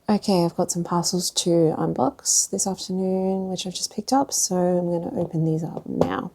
Okay, I've got some parcels to unbox this afternoon, which I've just picked up, so I'm going to open these up now.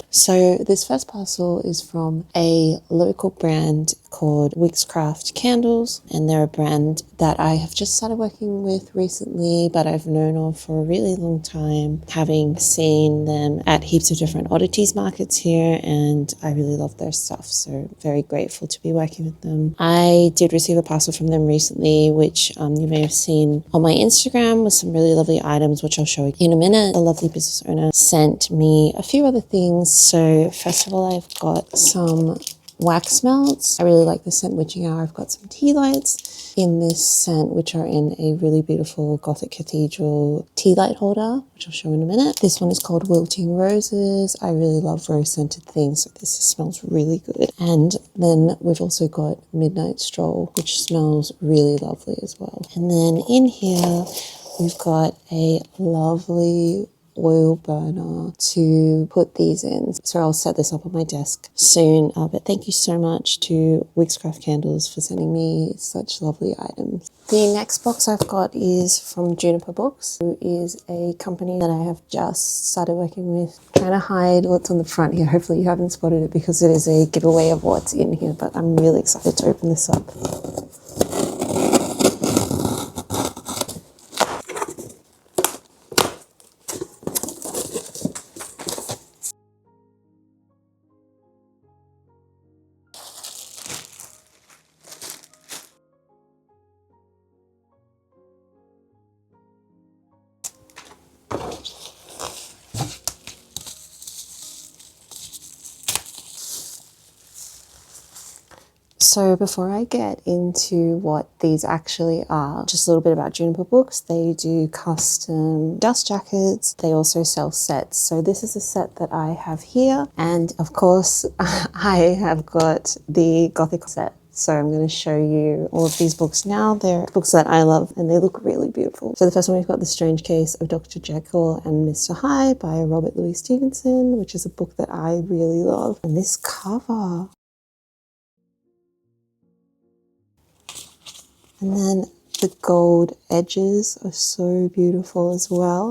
So this first parcel is from a local brand called Wixcraft Candles, and they're a brand that I have just started working with recently, but I've known of for a really long time, having seen them at heaps of different oddities markets here, and I really love their stuff, so very grateful to be working with them. I did receive a parcel from them recently, which you may have seen on my Instagram, with some really lovely items, which I'll show you in a minute. The lovely business owner sent me a few other things. So first of all, I've got some wax melts. I really like the scent Witching Hour. I've got some tea lights in this scent, which are in a really beautiful Gothic cathedral tea light holder, which I'll show in a minute. This one is called Wilting Roses. I really love rose scented things, so this smells really good. And then we've also got Midnight Stroll, which smells really lovely as well. And then in here, we've got a lovely oil burner to put these in. So I'll set this up on my desk soon. But thank you so much to Wixcraft Candles for sending me such lovely items. The next box I've got is from Juniper Books, who is a company that I have just started working with. I'm trying to hide what's on the front here. Hopefully you haven't spotted it because it is a giveaway of what's in here, but I'm really excited to open this up. So before I get into what these actually are, just a little bit about Juniper Books. They do custom dust jackets. They also sell sets. So this is a set that I have here. And of course, I have got the Gothic set. So I'm going to show you all of these books now. They're books that I love and they look really beautiful. So the first one, we've got The Strange Case of Dr. Jekyll and Mr. Hyde by Robert Louis Stevenson, which is a book that I really love. And this cover. And then the gold edges are so beautiful as well.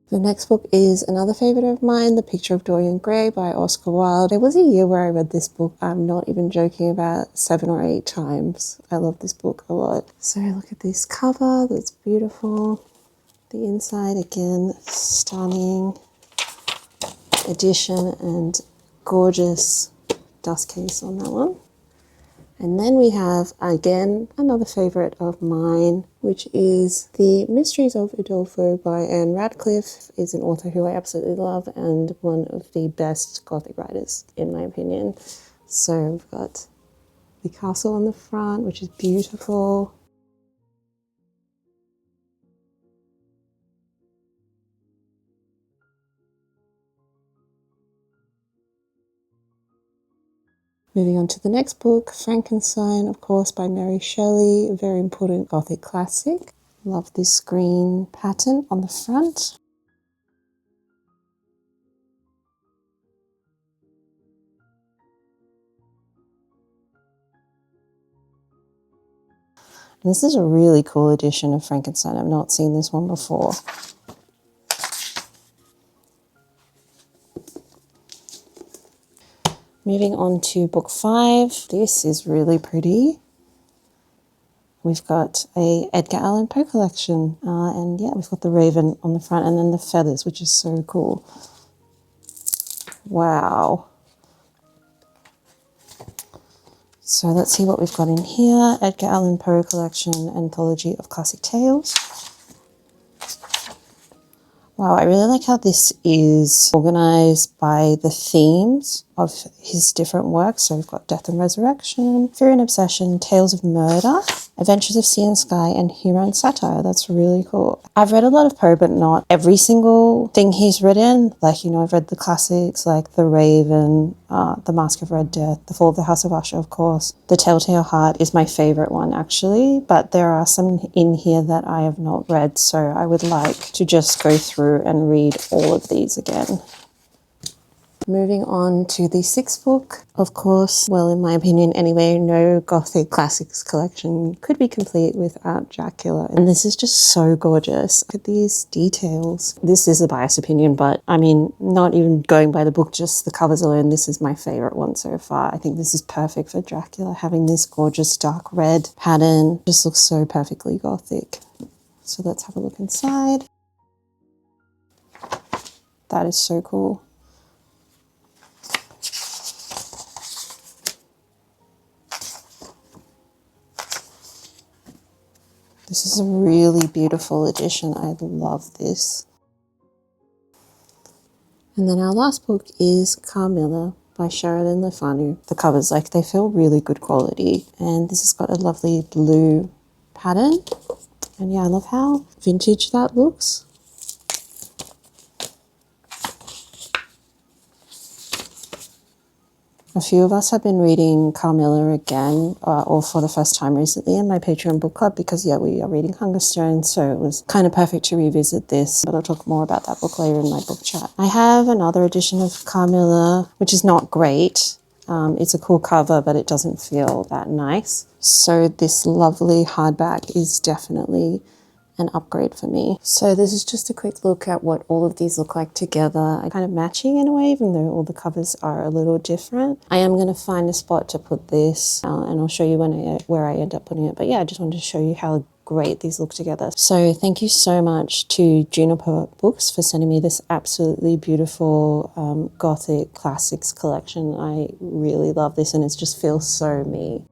The next book is another favourite of mine, The Picture of Dorian Gray by Oscar Wilde. There was a year where I read this book, I'm not even joking, about 7 or 8 times. I love this book a lot. So look at this cover, that's beautiful. The inside, again, stunning edition and gorgeous dust case on that one. And then we have, again, another favourite of mine, which is The Mysteries of Udolpho by Anne Radcliffe. Is an author who I absolutely love and one of the best Gothic writers, in my opinion. So we've got the castle on the front, which is beautiful. Moving on to the next book, Frankenstein, of course, by Mary Shelley, a very important Gothic classic. Love this green pattern on the front. And this is a really cool edition of Frankenstein. I've not seen this one before. Moving on to book 5. This is really pretty. We've got a Edgar Allan Poe collection. And yeah, we've got the raven on the front and then the feathers, which is so cool. Wow. So let's see what we've got in here. Edgar Allan Poe collection, anthology of classic tales. Wow, I really like how this is organised by the themes of his different works. So we've got Death and Resurrection, Fear and Obsession, Tales of Murder, Adventures of Sea and Sky, and Humour and Satire. That's really cool. I've read a lot of Poe, but not every single thing he's written. Like, you know, I've read the classics like The Raven, The Mask of Red Death, The Fall of the House of Usher, of course. The Telltale Heart is my favourite one, actually, but there are some in here that I have not read, so I would like to just go through and read all of these again. Moving on to the 6th book, of course, well, in my opinion anyway, no Gothic Classics collection could be complete without Dracula. And this is just so gorgeous. Look at these details. This is a biased opinion, but I mean, not even going by the book, just the covers alone, this is my favourite one so far. I think this is perfect for Dracula, having this gorgeous dark red pattern. Just looks so perfectly Gothic. So let's have a look inside. That is so cool. This is a really beautiful edition. I love this. And then our last book is Carmilla by Sheridan Le Fanu. The covers, like, they feel really good quality. And this has got a lovely blue pattern. And yeah, I love how vintage that looks. A few of us have been reading Carmilla again, or for the first time recently in my Patreon book club, because yeah, we are reading Hungerstone, so it was kind of perfect to revisit this, but I'll talk more about that book later in my book chat. I have another edition of Carmilla, which is not great. It's a cool cover, but it doesn't feel that nice. So this lovely hardback is definitely an upgrade for me. So this is just a quick look at what all of these look like together. Kind of matching in a way, even though all the covers are a little different. I am going to find a spot to put this and I'll show you where I end up putting it. But yeah, I just wanted to show you how great these look together. So thank you so much to Juniper Books for sending me this absolutely beautiful Gothic Classics collection. I really love this and it just feels so me.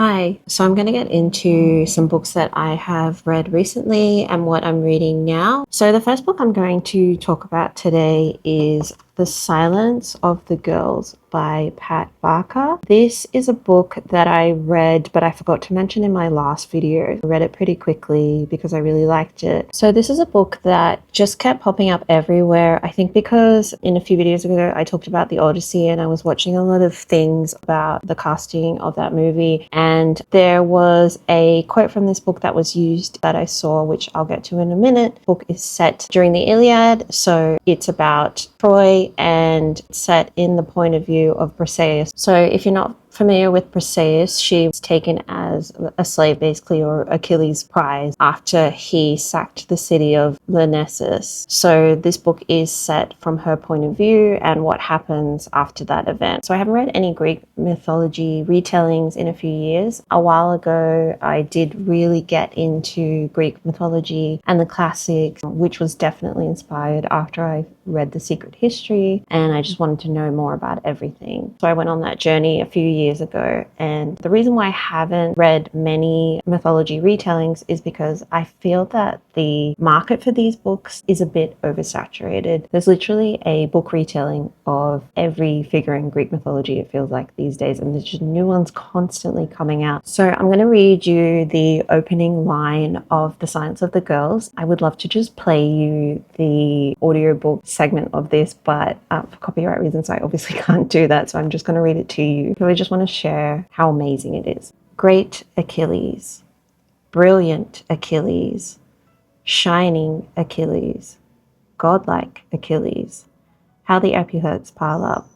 Hi, so I'm going to get into some books that I have read recently and what I'm reading now. So the first book I'm going to talk about today is The Silence of the Girls by Pat Barker. This is a book that I read, but I forgot to mention in my last video. I read it pretty quickly because I really liked it. So this is a book that just kept popping up everywhere. I think because in a few videos ago, I talked about The Odyssey and I was watching a lot of things about the casting of that movie. And there was a quote from this book that was used that I saw, which I'll get to in a minute. The book is set during the Iliad. So it's about Troy and set in the point of view of Briseis. So if you're not familiar with Briseis, she was taken as a slave basically, or Achilles' prize, after he sacked the city of Lyrnessus. So this book is set from her point of view and what happens after that event. So I haven't read any Greek mythology retellings in a few years. A while ago I did really get into Greek mythology and the classics, which was definitely inspired after I read The Secret History, and I just wanted to know more about everything. So I went on that journey a few years ago, and the reason why I haven't read many mythology retellings is because I feel that the market for these books is a bit oversaturated. There's literally a book retelling of every figure in Greek mythology, it feels like these days, and there's just new ones constantly coming out. So I'm going to read you the opening line of The Silence of the Girls. I would love to just play you the audiobook segment of this, but for copyright reasons I obviously can't do that, so I'm just going to read it to you. So I just want to share how amazing it is. Great Achilles, brilliant Achilles, shining Achilles, godlike Achilles, how the epithets pile up.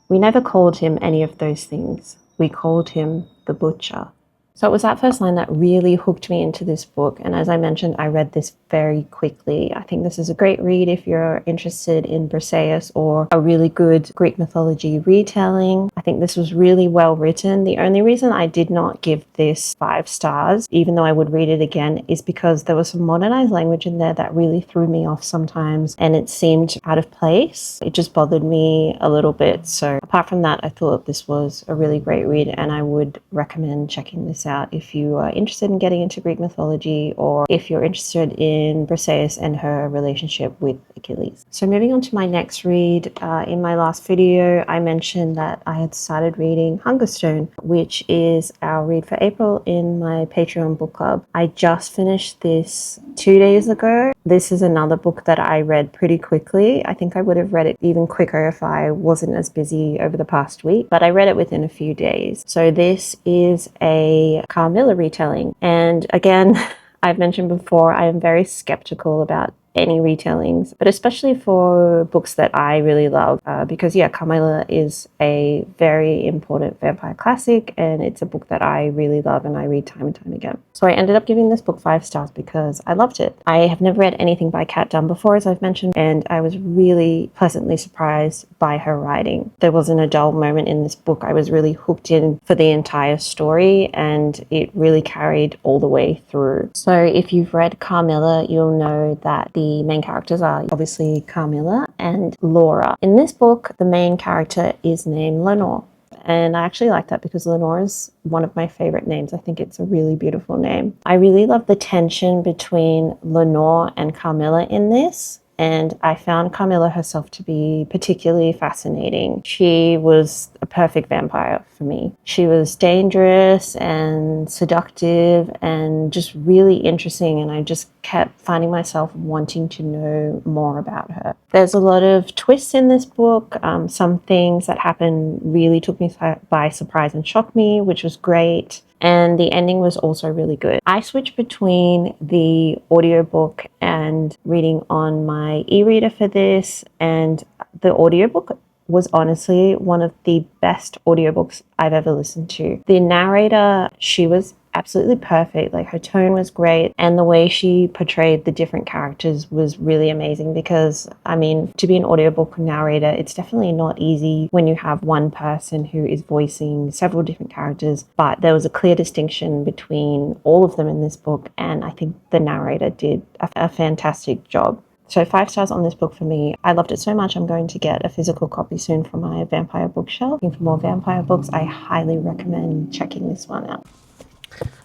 We never called him any of those things. We called him the butcher. So it was that first line that really hooked me into this book. And as I mentioned, I read this very quickly. I think this is a great read if you're interested in Briseis or a really good Greek mythology retelling. I think this was really well written. The only reason I did not give this 5 stars, even though I would read it again, is because there was some modernized language in there that really threw me off sometimes and it seemed out of place. It just bothered me a little bit. So apart from that, I thought this was a really great read and I would recommend checking this out if you are interested in getting into Greek mythology or if you're interested in Briseis and her relationship with Achilles. So moving on to my next read, in my last video I mentioned that I had started reading Hungerstone, which is our read for April in my Patreon book club. I just finished this 2 days ago. This is another book that I read pretty quickly. I think I would have read it even quicker if I wasn't as busy over the past week, but I read it within a few days. So this is a Carmilla retelling. And again, I've mentioned before, I am very skeptical about any retellings, but especially for books that I really love, because yeah, Carmilla is a very important vampire classic and it's a book that I really love and I read time and time again. So I ended up giving this book 5 stars because I loved it. I have never read anything by Kat Dunn before, as I've mentioned, and I was really pleasantly surprised by her writing. There wasn't a dull moment in this book. I was really hooked in for the entire story and it really carried all the way through. So if you've read Carmilla, you'll know that the main characters are obviously Carmilla and Laura. In this book, the main character is named Lenore. And I actually like that because Lenore is one of my favorite names. I think it's a really beautiful name. I really love the tension between Lenore and Carmilla in this. And I found Carmilla herself to be particularly fascinating. She was a perfect vampire for me. She was dangerous and seductive and just really interesting. And I just kept finding myself wanting to know more about her. There's a lot of twists in this book. Some things that happened really took me by surprise and shocked me, which was great. And the ending was also really good. I switched between the audiobook and reading on my e-reader for this, and the audiobook was honestly one of the best audiobooks I've ever listened to. The narrator, she was absolutely perfect. Like, her tone was great and the way she portrayed the different characters was really amazing because, I mean, to be an audiobook narrator, it's definitely not easy when you have one person who is voicing several different characters, but there was a clear distinction between all of them in this book and I think the narrator did a fantastic job. So 5 stars on this book for me. I loved it so much. I'm going to get a physical copy soon for my vampire bookshelf. Looking for more vampire books, I highly recommend checking this one out.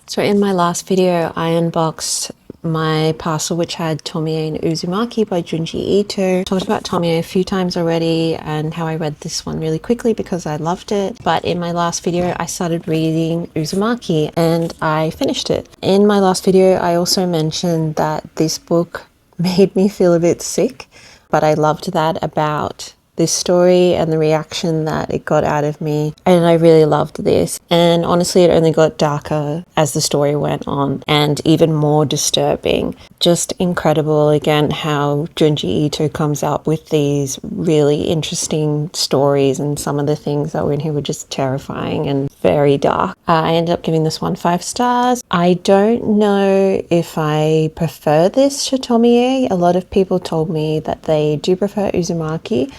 So in my last video, I unboxed my parcel which had Tomie and Uzumaki by Junji Ito. Talked about Tomie a few times already and how I read this one really quickly because I loved it. But in my last video, I started reading Uzumaki and I finished it. In my last video, I also mentioned that this book made me feel a bit sick, but I loved that about this story and the reaction that it got out of me, and I really loved this. And honestly, it only got darker as the story went on and even more disturbing. Just incredible again how Junji Ito comes up with these really interesting stories, and some of the things that were in here were just terrifying and very dark. I ended up giving this one 5 stars. I don't know if I prefer this to Tomie. A lot of people told me that they do prefer Uzumaki.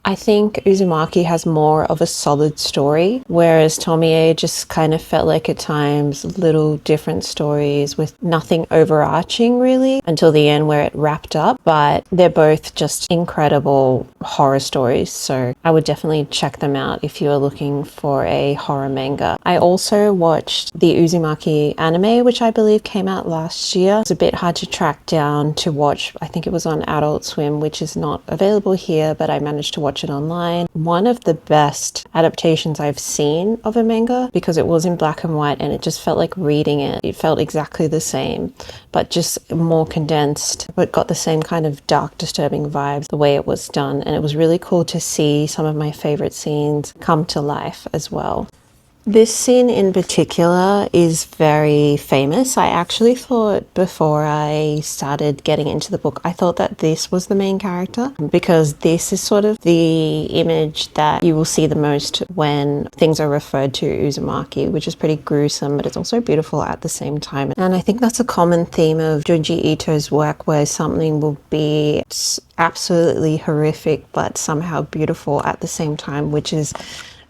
I think Uzumaki has more of a solid story, whereas Tomie just kind of felt like at times little different stories with nothing overarching really until the end where it wrapped up. But they're both just incredible horror stories, so I would definitely check them out if you are looking for a horror manga. I also watched the Uzumaki anime, which I believe came out last year. It's a bit hard to track down to watch. I think it was on Adult Swim, which is not available here, but I managed to watch it online. One of the best adaptations I've seen of a manga, because it was in black and white and it just felt like reading it. It felt exactly the same, but just more condensed, but got the same kind of dark, disturbing vibes the way it was done. And it was really cool to see some of my favorite scenes come to life as well. This scene in particular is very famous. I actually thought before I started getting into the book, I thought that this was the main character, because this is sort of the image that you will see the most when things are referred to Uzumaki, which is pretty gruesome, but it's also beautiful at the same time. And I think that's a common theme of Junji Ito's work, where something will be absolutely horrific, but somehow beautiful at the same time, which is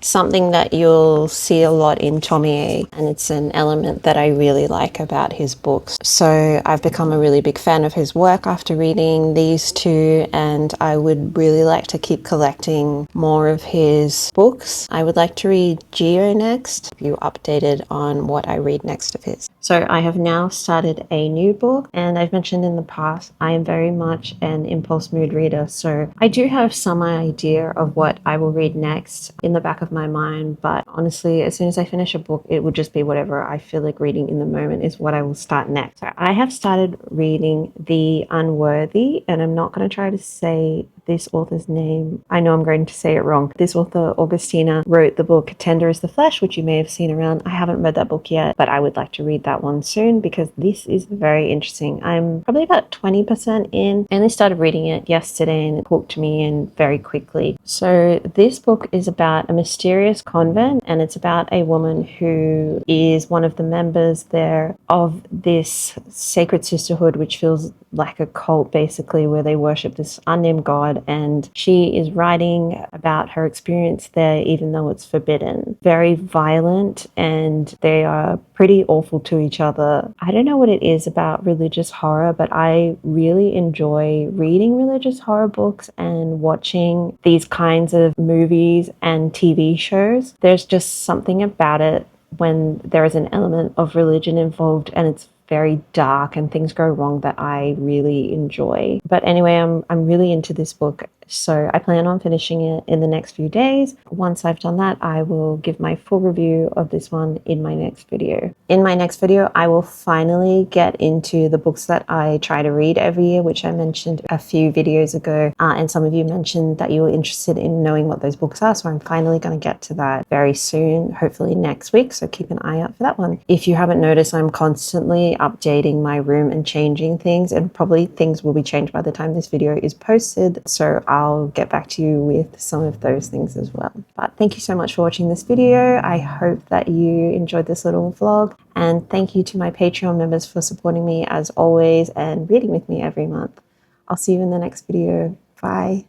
something that you'll see a lot in Tomie, and it's an element that I really like about his books. So I've become a really big fan of his work after reading these two, and I would really like to keep collecting more of his books. I would like to read Geo next, keep you updated on what I read next of his. So I have now started a new book, and I've mentioned in the past I am very much an impulse mood reader, so I do have some idea of what I will read next in the back of my mind, but honestly, as soon as I finish a book, it would just be whatever I feel like reading in the moment is what I will start next. So I have started reading The Unworthy, and I'm not going to try to say this author's name. I know I'm going to say it wrong. This author, Augustina, wrote the book Tender as the Flesh, which you may have seen around. I haven't read that book yet, but I would like to read that one soon because this is very interesting. I'm probably about 20% in. I only started reading it yesterday and it hooked me in very quickly. So this book is about a mysterious convent, and it's about a woman who is one of the members there of this sacred sisterhood, which feels like a cult basically, where they worship this unnamed god, and she is writing about her experience there even though it's forbidden. Very violent, and they are pretty awful to each other. I don't know what it is about religious horror, but I really enjoy reading religious horror books and watching these kinds of movies and TV shows. There's just something about it when there is an element of religion involved and it's very dark and things go wrong that I really enjoy. But anyway, I'm really into this book, so I plan on finishing it in the next few days. Once I've done that, I will give my full review of this one in my next video. In my next video, I will finally get into the books that I try to read every year, which I mentioned a few videos ago, and some of you mentioned that you were interested in knowing what those books are, so I'm finally going to get to that very soon, hopefully next week, so keep an eye out for that one. If you haven't noticed, I'm constantly updating my room and changing things, and probably things will be changed by the time this video is posted, so I'll get back to you with some of those things as well. But thank you so much for watching this video. I hope that you enjoyed this little vlog, and thank you to my Patreon members for supporting me as always and reading with me every month. I'll see you in the next video. Bye.